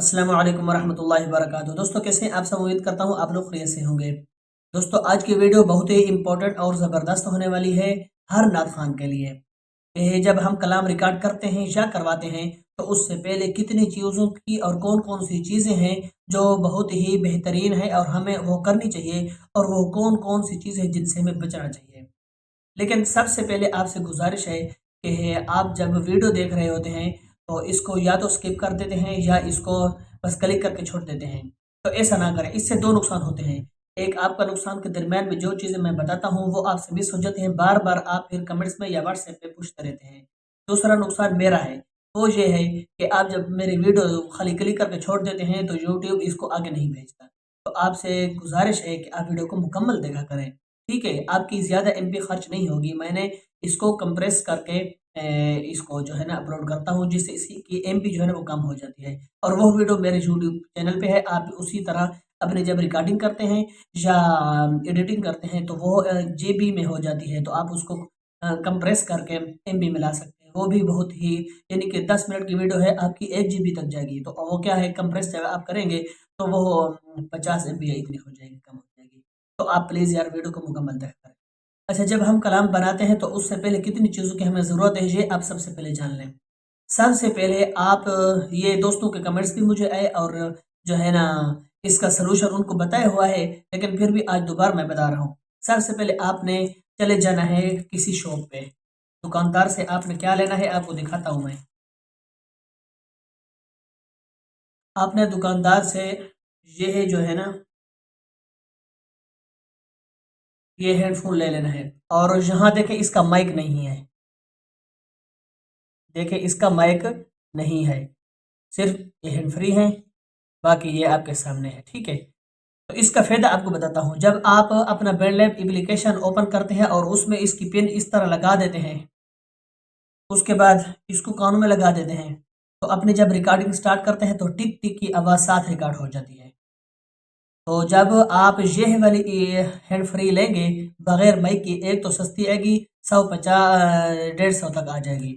अस्सलाम वालेकुम वरहमतुल्लाहि वबरकातुहू। दोस्तों कैसे हैं आप सब? उम्मीद करता हूँ आप लोग खैरियत से होंगे। दोस्तों आज की वीडियो बहुत ही इम्पोर्टेंट और ज़बरदस्त होने वाली है हर नात खान के लिए। जब हम कलाम रिकॉर्ड करते हैं या करवाते हैं तो उससे पहले कितनी चीज़ों की और कौन-कौन सी चीज़ें हैं जो बहुत ही बेहतरीन है और हमें वो करनी चाहिए, और वो कौन-कौन सी चीज़ें हैं जिनसे हमें बचना चाहिए। लेकिन सबसे पहले आपसे गुज़ारिश है कि आप जब वीडियो देख रहे होते हैं तो इसको या तो स्किप कर देते हैं या इसको बस क्लिक करके छोड़ देते हैं। तो ऐसा ना करें, इससे 2 नुकसान होते हैं। एक, आपका नुकसान के दरमियान में जो चीज़ें मैं बताता हूँ वो आपसे मिस हो जाती हैं, बार-बार आप फिर कमेंट्स में या व्हाट्सएप पे पूछते रहते हैं। दूसरा नुकसान मेरा है, वो ये है कि आप जब मेरी वीडियो खाली क्लिक करके छोड़ देते हैं तो यूट्यूब इसको आगे नहीं भेजता। तो आपसे गुज़ारिश है कि आप वीडियो को मुकम्मल देखा करें। ठीक है, आपकी ज़्यादा एमबी खर्च नहीं होगी। मैंने इसको कंप्रेस करके इसको जो है ना अपलोड करता हूँ, जिससे इसकी एमबी जो है ना वो कम हो जाती है, और वो वीडियो मेरे यूट्यूब चैनल पे है। आप भी उसी तरह अपने जब रिकॉर्डिंग करते हैं या एडिटिंग करते हैं तो वो जेबी में हो जाती है, तो आप उसको कंप्रेस करके एमबी में ला सकते हैं। वो भी बहुत ही, यानी कि 10 मिनट की वीडियो है आपकी 1 जीबी तक जाएगी। तो वो क्या है, कंप्रेस जब आप करेंगे तो वो 50 एमबी या इतनी हो जाएगी, कम हो जाएगी। तो आप प्लीज़ यार वीडियो को मुकम्मल देखा करें। अच्छा, जब हम कलाम बनाते हैं तो उससे पहले कितनी चीज़ों की हमें ज़रूरत है ये आप सबसे पहले जान लें। सबसे पहले आप ये दोस्तों के कमेंट्स भी मुझे आए और जो है ना इसका सॉल्यूशन उनको बताया हुआ है, लेकिन फिर भी आज दोबारा मैं बता रहा हूँ। सबसे पहले आपने चले जाना है किसी शॉप पे, दुकानदार से आपने क्या लेना है आपको दिखाता हूँ मैं। आपने दुकानदार से ये है जो है ना, ये हेडफ़ोन ले लेना है, और यहाँ देखें इसका माइक नहीं है। देखें इसका माइक नहीं है, सिर्फ़ ये हैंड फ्री है, बाकी ये आपके सामने है, ठीक है? तो इसका फ़ायदा आपको बताता हूँ। जब आप अपना बैंडलैब एप्लीकेशन ओपन करते हैं और उसमें इसकी पिन इस तरह लगा देते हैं, उसके बाद इसको कानों में लगा देते हैं, तो अपनी जब रिकॉर्डिंग स्टार्ट करते हैं तो टिक-टिक की आवाज़ साथ रिकॉर्ड हो जाती है। तो जब आप ये वाली हैंड फ्री लेंगे बगैर माइक की, एक तो सस्ती आएगी, 150 तक आ जाएगी।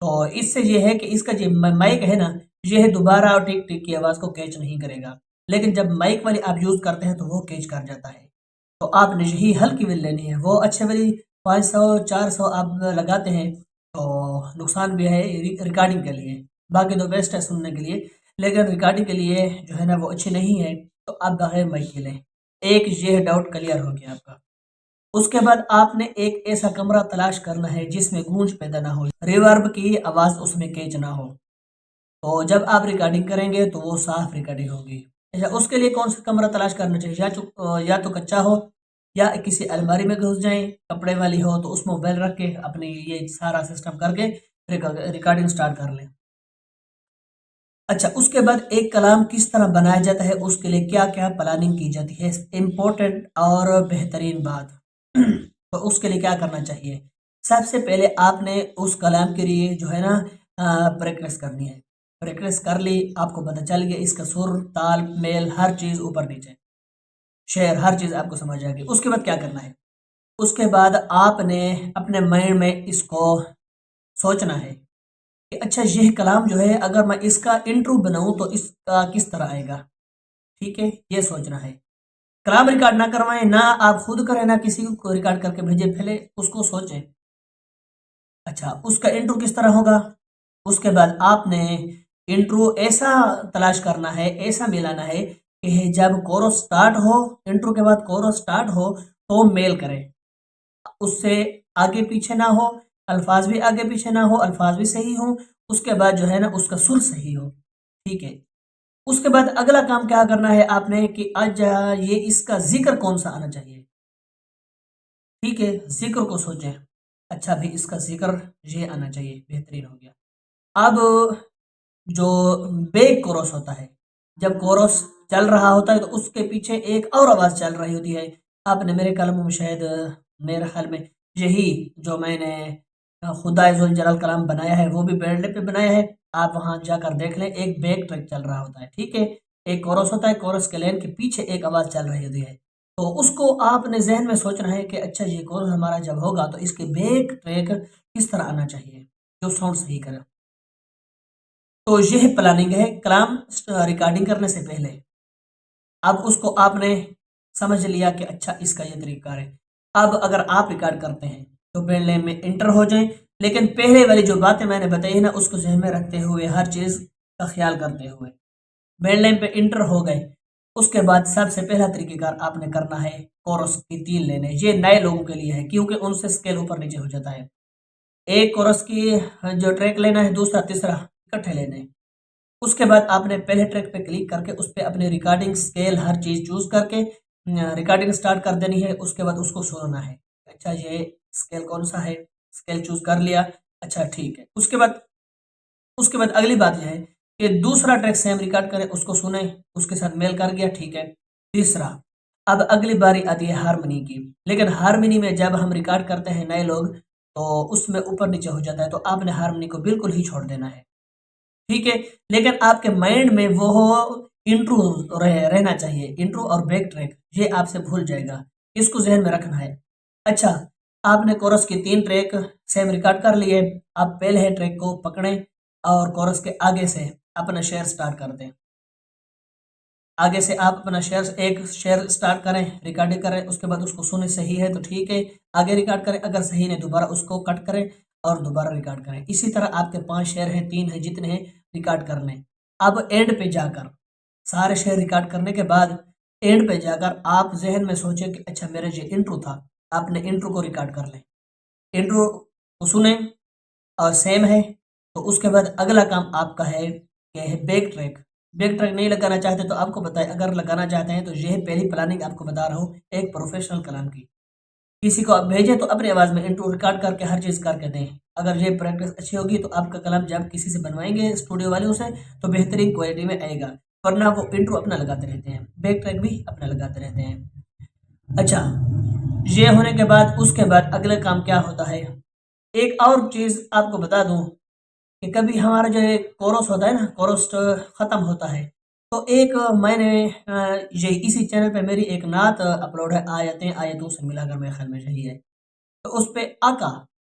तो इससे ये है कि इसका जो माइक है ना, ये दोबारा टिक टिक की आवाज़ को कैच नहीं करेगा, लेकिन जब माइक वाली आप यूज़ करते हैं तो वो कैच कर जाता है। तो आपने यही हल्की वाली लेनी है, वो अच्छे वाली 500 400 आप लगाते हैं तो नुकसान भी है रिकॉर्डिंग के लिए। बाकी तो बेस्ट है सुनने के लिए, लेकिन रिकॉर्डिंग के लिए जो है ना वो अच्छी नहीं है। तो आप बगैर माइक के लें। एक ये डाउट क्लियर हो गया आपका। उसके बाद आपने एक ऐसा कमरा तलाश करना है जिसमें गूंज पैदा ना हो, रिवर्ब की आवाज़ उसमें कैच ना हो। तो जब आप रिकॉर्डिंग करेंगे तो वो साफ रिकॉर्डिंग होगी। अच्छा, उसके लिए कौन सा कमरा तलाश करना चाहिए? या तो कच्चा हो, या किसी अलमारी में घुस जाएँ, कपड़े वाली हो तो उसमें मोबाइल रख के अपने ये सारा सिस्टम करके रिकॉर्डिंग स्टार्ट कर लें। अच्छा, उसके बाद एक कलाम किस तरह बनाया जाता है, उसके लिए क्या-क्या प्लानिंग की जाती है, इम्पोर्टेंट और बेहतरीन बात। तो उसके लिए क्या करना चाहिए? सबसे पहले आपने उस कलाम के लिए जो है ना प्रैक्टिस करनी है। प्रैक्टिस कर ली, आपको पता चल गया इसका सुर, ताल, मेल हर चीज़ ऊपर-नीचे, शेर हर चीज़ आपको समझ आ गई। उसके बाद क्या करना है? उसके बाद आपने अपने माइंड में इसको सोचना है कि अच्छा ये कलाम जो है अगर मैं इसका इंट्रो बनाऊँ तो इसका किस तरह आएगा, ठीक है? ये सोचना है। कलाम रिकॉर्ड ना करवाएँ, ना आप खुद करें, ना किसी को रिकॉर्ड करके भेजें, पहले उसको सोचें। अच्छा, उसका इंट्रो किस तरह होगा? उसके बाद आपने इंट्रो ऐसा तलाश करना है, ऐसा मिलाना है कि जब कोरस स्टार्ट हो, इंट्रो के बाद कोरस स्टार्ट हो तो मेल करे। उससे आगे पीछे ना हो, अल्फाज भी आगे पीछे ना हो, अल्फाज भी सही हो, उसके बाद जो है ना उसका सुर सही हो, ठीक है। उसके बाद अगला काम क्या करना है आपने कि आज ये इसका जिक्र कौन सा आना चाहिए, ठीक है, जिक्र को सोचें। अच्छा भी इसका जिक्र ये आना चाहिए, बेहतरीन हो गया। अब जो बेक कोरस होता है, जब कोरस चल रहा होता है तो उसके पीछे एक और आवाज़ चल रही होती है। आपने मेरे कलम में शायद मेरे ख़्याल में यही जो मैंने खुदा ज़ुल जलाल कलाम बनाया है वो भी बैंडले पे बनाया है। आप वहाँ जाकर देख लें, एक बैक ट्रैक चल रहा होता है, ठीक है? एक कोरस होता है, कोरस के लाइन के पीछे एक आवाज़ चल रही होती है। तो उसको आपने ज़हन में सोचना है कि अच्छा ये कोरस हमारा जब होगा तो इसके बैक ट्रैक किस तरह आना चाहिए, जो साउंड सही करे। तो यह प्लानिंग है कलाम रिकॉर्डिंग करने से पहले। अब उसको आपने समझ लिया कि अच्छा इसका ये तरीका है। अब अगर आप रिकॉर्ड करते हैं तो बैंड लैब में इंटर हो जाएं, लेकिन पहले वाली जो बातें मैंने बताई है ना उसको ज़हन में रखते हुए, हर चीज़ का ख्याल करते हुए बैंड लैब पे इंटर हो गए। उसके बाद सबसे पहला तरीकेकार आपने करना है कोरस की 3 लेने। ये नए लोगों के लिए है क्योंकि उनसे स्केल ऊपर नीचे हो जाता है। एक कोरस की जो ट्रैक लेना है, दूसरा तीसरा इकट्ठे लेने हैं। उसके बाद आपने पहले ट्रैक पे क्लिक करके उस पे अपनी रिकॉर्डिंग स्केल हर चीज़ चूज़ करके रिकॉर्डिंग स्टार्ट कर देनी है। उसके बाद उसको सुनना है। अच्छा ये स्केल कौन सा है? स्केल चूज़ कर लिया। अच्छा ठीक है। उसके बाद अगली बात यह है कि दूसरा ट्रैक सेम रिकॉर्ड करें, उसको सुने, उसके साथ मेल कर गया, ठीक है। तीसरा, अब अगली बारी आती है हारमोनी की, लेकिन हारमोनी में जब हम रिकॉर्ड करते हैं नए लोग तो उसमें ऊपर नीचे हो जाता है, तो आपने हारमोनी को बिल्कुल ही छोड़ देना है, ठीक है। लेकिन आपके माइंड में वो इंट्रो रहना चाहिए, इंट्रो और बैक ट्रैक, ये आपसे भूल जाएगा, इसको जहन में रखना है। अच्छा, आपने कोरस के 3 ट्रैक सेम रिकॉर्ड कर लिए। आप पहले ट्रैक को पकड़ें और कोरस के आगे से अपना शेयर स्टार्ट कर दें। आगे से आप अपना एक शेयर स्टार्ट करें, रिकॉर्डिंग करें, उसके बाद उसको सुने, सही है तो ठीक है, आगे रिकॉर्ड करें, अगर सही नहीं दोबारा उसको कट करें और दोबारा रिकॉर्ड करें। इसी तरह आपके 5 शेयर हैं, 3 हैं, जितने हैं रिकॉर्ड करने। अब एंड पे जाकर सारे शेयर रिकॉर्ड करने के बाद एंड पे जाकर आप जहन में सोचें कि अच्छा मेरा ये इंट्रो था, आपने इंट्रो को रिकॉर्ड कर लें। इंट्रो को सुने और सेम है तो उसके बाद अगला काम आपका है कि है बैक ट्रैक। बैक ट्रैक नहीं लगाना चाहते तो आपको बताएं, अगर लगाना चाहते हैं तो यह पहली प्लानिंग आपको बता रहा हूँ एक प्रोफेशनल कलाम की। किसी को आप भेजें तो अपनी आवाज़ में इंट्रो रिकॉर्ड करके हर चीज़ करके दें। अगर ये प्रैक्टिस अच्छी होगी तो आपका कलाम जब किसी से बनवाएंगे स्टूडियो वालों से तो बेहतरीन क्वालिटी में आएगा, वरना वो इंट्रो अपना लगाते रहते हैं, बैक ट्रैक भी अपना लगाते रहते हैं। अच्छा, ये होने के बाद उसके बाद अगला काम क्या होता है, एक और चीज़ आपको बता दूं कि कभी हमारा जो ये कोरस होता है ना, कोरस ख़त्म होता है तो एक मैंने ये इसी चैनल पे मेरी एक नात अपलोड है, आयतें आयतों से मिलाकर, मेरे ख्याल में यही है। तो उस पे आका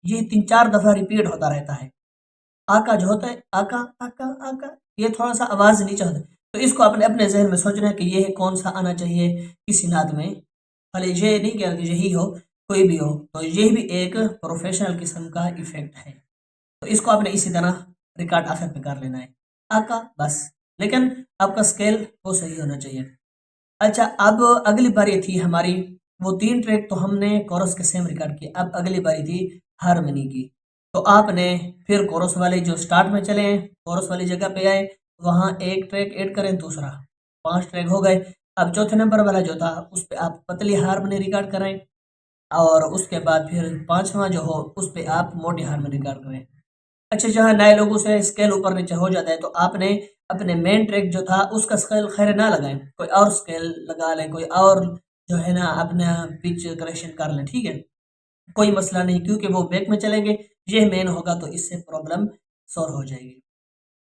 ये 3-4 दफ़ा रिपीट होता रहता है। आका जो होता है, आका आका आका, ये थोड़ा सा आवाज़ नीचे होता है, तो इसको अपने अपने जहन में सोचना है कि ये कौन सा आना चाहिए किसी नात में। खाली ये नहीं कह कि यही हो, कोई भी हो, तो ये भी एक प्रोफेशनल किस्म का इफेक्ट है। तो इसको आपने इसी तरह रिकॉर्ड आखिर पे कर लेना है, आका बस। लेकिन आपका स्केल वो सही होना चाहिए। अच्छा, अब अगली बारी थी हमारी, वो 3 ट्रैक तो हमने कोरस के सेम रिकॉर्ड किए, अब अगली बारी थी हारमोनी की। तो आपने फिर कोरस वाले जो स्टार्ट में चले हैं, कोरस वाली जगह पे आए, वहाँ एक ट्रैक ऐड करें, दूसरा 5 ट्रैक हो गए। अब चौथे नंबर वाला जो था उस पे आप पतली हारमोनी रिकॉर्ड करें और उसके बाद फिर 5वां जो हो उस पे आप मोटी हारमोनी रिकॉर्ड करें। अच्छा, जहाँ नए लोगों से स्केल ऊपर नीचे हो जाता है तो आपने अपने मेन ट्रैक जो था उसका स्केल खैर ना लगाएं, कोई और स्केल लगा लें, कोई और जो है ना अपना पिच करेक्शन कर लें, ठीक है, कोई मसला नहीं, क्योंकि वो बैक में चलेंगे, ये मेन होगा तो इससे प्रॉब्लम सॉल्व हो जाएगी।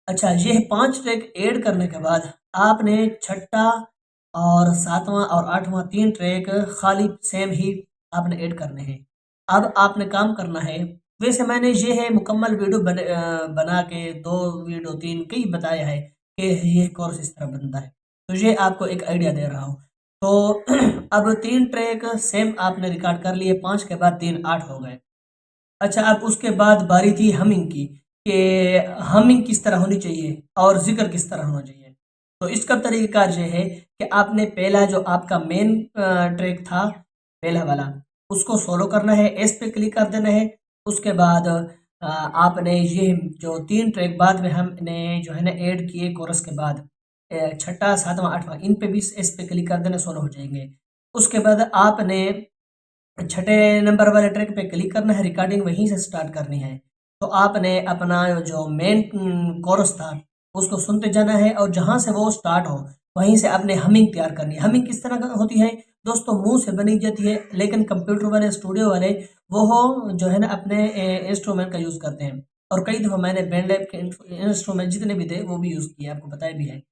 अच्छा, ये 5 ट्रैक ऐड करने के बाद आपने छठा और 7वां और 8वां 3 ट्रैक खाली सेम ही आपने ऐड करने हैं। अब आपने काम करना है, वैसे मैंने ये है मुकम्मल वीडियो बना के 2 वीडियो 3 कई बताया है कि ये कोर्स इस तरह बनता है, तो ये आपको एक आइडिया दे रहा हूँ। तो अब 3 ट्रैक सेम आपने रिकॉर्ड कर लिए, 5 के बाद 3 8 हो गए। अच्छा, अब उसके बाद बारी थी हमिंग की, कि हमिंग किस तरह होनी चाहिए और ज़िक्र किस तरह होना चाहिए। तो इसका तरीक़ाकार ये है कि आपने पहला जो आपका मेन ट्रैक था, पहला वाला, उसको सोलो करना है, एस पे क्लिक कर देना है। उसके बाद आपने ये जो 3 ट्रैक बाद में हमने जो है ना ऐड किए कोरस के बाद, छठा, 7वां, 8वां, इन पे भी एस पे क्लिक कर देना, सोलो हो जाएँगे। उसके बाद आपने छठे नंबर वाले ट्रैक पे क्लिक करना है, रिकॉर्डिंग वहीं से स्टार्ट करनी है। तो आपने अपना जो मेन कोरस था उसको सुनते जाना है और जहाँ से वो स्टार्ट हो वहीं से आपने हमिंग तैयार करनी है। हमिंग किस तरह होती है दोस्तों, मुंह से बनी जाती है, लेकिन कंप्यूटर वाले, स्टूडियो वाले वो हो जो है ना अपने इंस्ट्रूमेंट का यूज़ करते हैं। और कई दफ़ा मैंने बैंड लैब के इंस्ट्रूमेंट जितने भी थे वो भी यूज़ किए, आपको बताया भी है।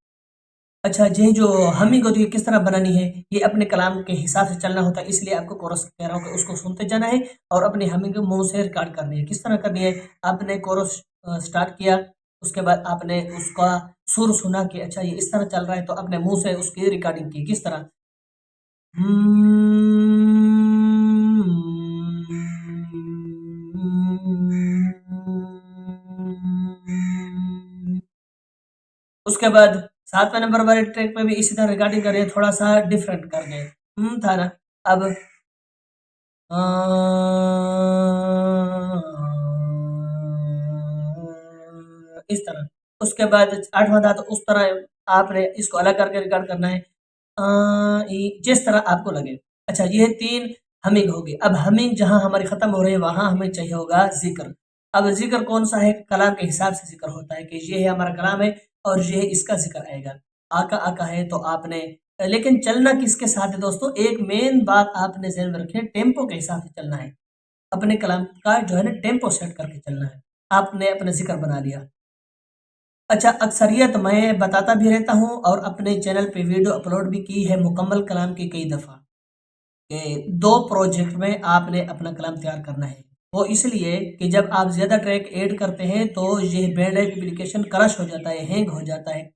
अच्छा, ये जो हमिंग होती है किस तरह बनानी है, ये अपने कलाम के हिसाब से चलना होता है, इसलिए आपको कोरस कह रहा हूँ कि उसको सुनते जाना है और अपनी हमिंग मुंह से रिकॉर्ड करनी है। किस तरह करनी है, आपने कोरस स्टार्ट किया, उसके बाद आपने उसका सुर सुना कि अच्छा ये इस तरह चल रहा है, तो अपने मुंह से उसकी रिकॉर्डिंग की किस तरह। उसके बाद 7वें नंबर वाले ट्रैक पे भी इसी तरह रिकॉर्डिंग करें, थोड़ा सा डिफरेंट कर गए। था ना। अब इस तरह। उसके बाद 8वां था, तो उस तरह आपने इसको अलग करके रिकॉर्ड करना है। जिस तरह आपको लगे। अच्छा, ये 3 हमिंग होगी। अब हमिंग जहाँ हमारी खत्म हो रही है वहां हमें चाहिए होगा जिक्र। अब जिक्र कौन सा है, कलाम के हिसाब से जिक्र होता है कि ये है हमारा कलाम है और ये इसका जिक्र आएगा। आका आका है तो आपने, लेकिन चलना किसके साथ है दोस्तों, एक मेन बात आपने ध्यान में रखें, टेम्पो के हिसाब से चलना है। अपने कलाम का जो है ना टेम्पो सेट करके चलना है। आपने अपना जिक्र बना लिया। अच्छा, अक्सरियत मैं बताता भी रहता हूँ और अपने चैनल पे वीडियो अपलोड भी की है मुकम्मल कलाम की कई दफ़ा, कि 2 प्रोजेक्ट में आपने अपना कलाम तैयार करना है। वो इसलिए कि जब आप ज़्यादा ट्रैक ऐड करते हैं तो ये बैंड एप्लीकेशन क्रश हो जाता है, हैंग हो जाता है,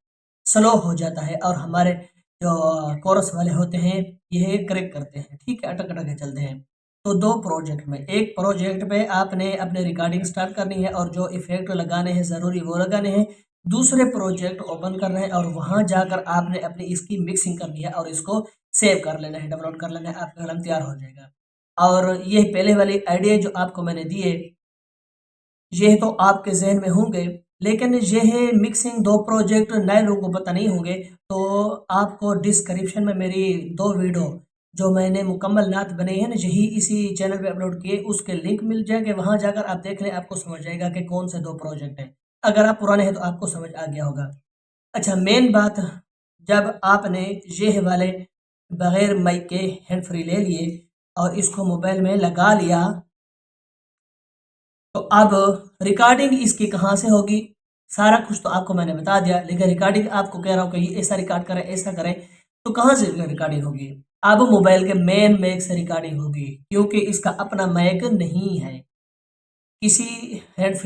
स्लो हो जाता है और हमारे जो कोरस वाले होते हैं ये क्रैक करते हैं, ठीक है, अटक अटक के चलते हैं। तो 2 प्रोजेक्ट में, एक प्रोजेक्ट पे आपने अपने रिकॉर्डिंग स्टार्ट करनी है और जो इफ़ेक्ट लगाने हैं ज़रूरी वो लगाने हैं। दूसरे प्रोजेक्ट ओपन करना है और वहाँ जाकर आपने अपनी इसकी मिक्सिंग करनी है और इसको सेव कर लेना है, डाउनलोड कर लेना है, आपका कलम तैयार हो जाएगा। और ये पहले वाली आइडिया जो आपको मैंने दिए, ये तो आपके ज़हन में होंगे, लेकिन ये है मिक्सिंग 2 प्रोजेक्ट नए लोगों को पता नहीं होंगे, तो आपको डिस्क्रिप्शन में मेरी 2 वीडियो जो मैंने मुकम्मल नात बनाई है ना, यही इसी चैनल पे अपलोड किए, उसके लिंक मिल जाएँगे, वहाँ जाकर आप देख लें, आपको समझ जाएगा कि कौन से 2 प्रोजेक्ट हैं। अगर आप पुराने हैं तो आपको समझ आ गया होगा। अच्छा, मेन बात, जब आपने ये वाले बगैर माइक के हैंड फ्री ले लिए और इसको मोबाइल में लगा लिया, तो अब रिकॉर्डिंग इसकी कहाँ से होगी, सारा कुछ तो आपको मैंने बता दिया, लेकिन रिकॉर्डिंग आपको कह रहा हूँ कि ये ऐसा रिकॉर्ड करें, ऐसा करें, तो कहाँ से रिकॉर्डिंग होगी। अब मोबाइल के मेन मैक से रिकॉर्डिंग होगी, क्योंकि इसका अपना मैक नहीं है। किसी हैंड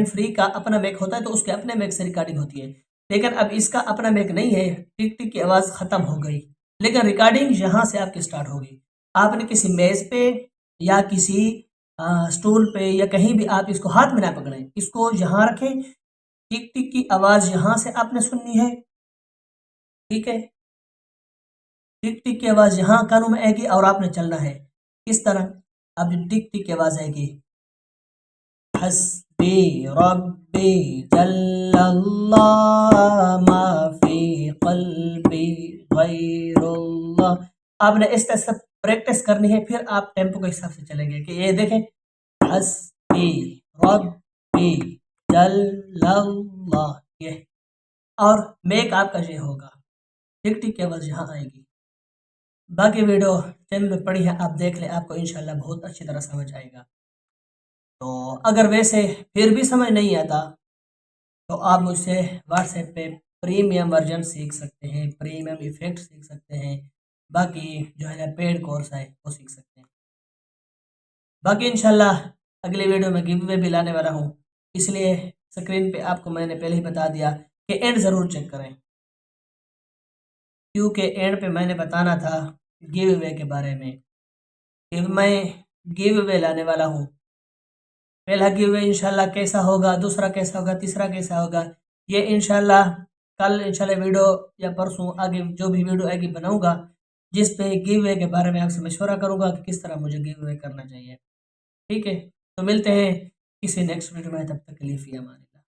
फ्री का अपना मैक होता है तो उसके अपने मैक से रिकॉर्डिंग होती है, लेकिन अब इसका अपना मैक नहीं है, टिक टिक की आवाज़ ख़त्म हो गई, लेकिन रिकॉर्डिंग यहाँ से आपकी स्टार्ट होगी। आपने किसी मेज़ पे या किसी स्टूल पे या कहीं भी आप इसको हाथ में ना पकड़ें, इसको यहाँ रखें, टिक टिक की आवाज़ यहाँ से आपने सुननी है, ठीक है। टिक टिक की आवाज़ यहाँ कानों में आएगी और आपने चलना है किस तरह। अब जब टिक टिक की आवाज़ आएगी, हस्बी रब्बी जल्लल्लाह मा फी क़ल्बी गैरुल्लाह। आपने इस तरह से प्रैक्टिस करनी है, फिर आप टेम्पो के हिसाब से चलेंगे कि ये देखें, हस्बी रब्बी जल्लल्लाह, ये, और मेक आपका ये होगा, टिक टिक की आवाज़ यहाँ आएगी। बाकी वीडियो चैनल में पड़ी है, आप देख लें, आपको इंशाल्लाह बहुत अच्छी तरह समझ आएगा। तो अगर वैसे फिर भी समझ नहीं आता तो आप मुझसे व्हाट्सएप पे प्रीमियम वर्जन सीख सकते हैं, प्रीमियम इफ़ेक्ट सीख सकते हैं, बाकी जो है ना पेड कोर्स है वो सीख सकते हैं। बाकी इंशाल्लाह अगली वीडियो में गिव अवे भी लाने वाला हूँ, इसलिए स्क्रीन पे आपको मैंने पहले ही बता दिया कि एंड ज़रूर चेक करें, क्योंकि एंड पे मैंने बताना था गिव अवे के बारे में कि मैं गिव अवे लाने वाला हूँ। पहला गिव अवे इंशाल्लाह कैसा होगा, दूसरा कैसा होगा, तीसरा कैसा होगा, ये इंशाल्लाह कल इंशाल्लाह वीडियो या परसों आगे जो भी वीडियो आएगी बनाऊंगा, जिस पे गिव अवे के बारे में आपसे मशवरा करूंगा कि किस तरह मुझे गिव अवे करना चाहिए। ठीक है, तो मिलते हैं किसी नेक्स्ट वीडियो में, तब तक के लिए फ़ी अमान।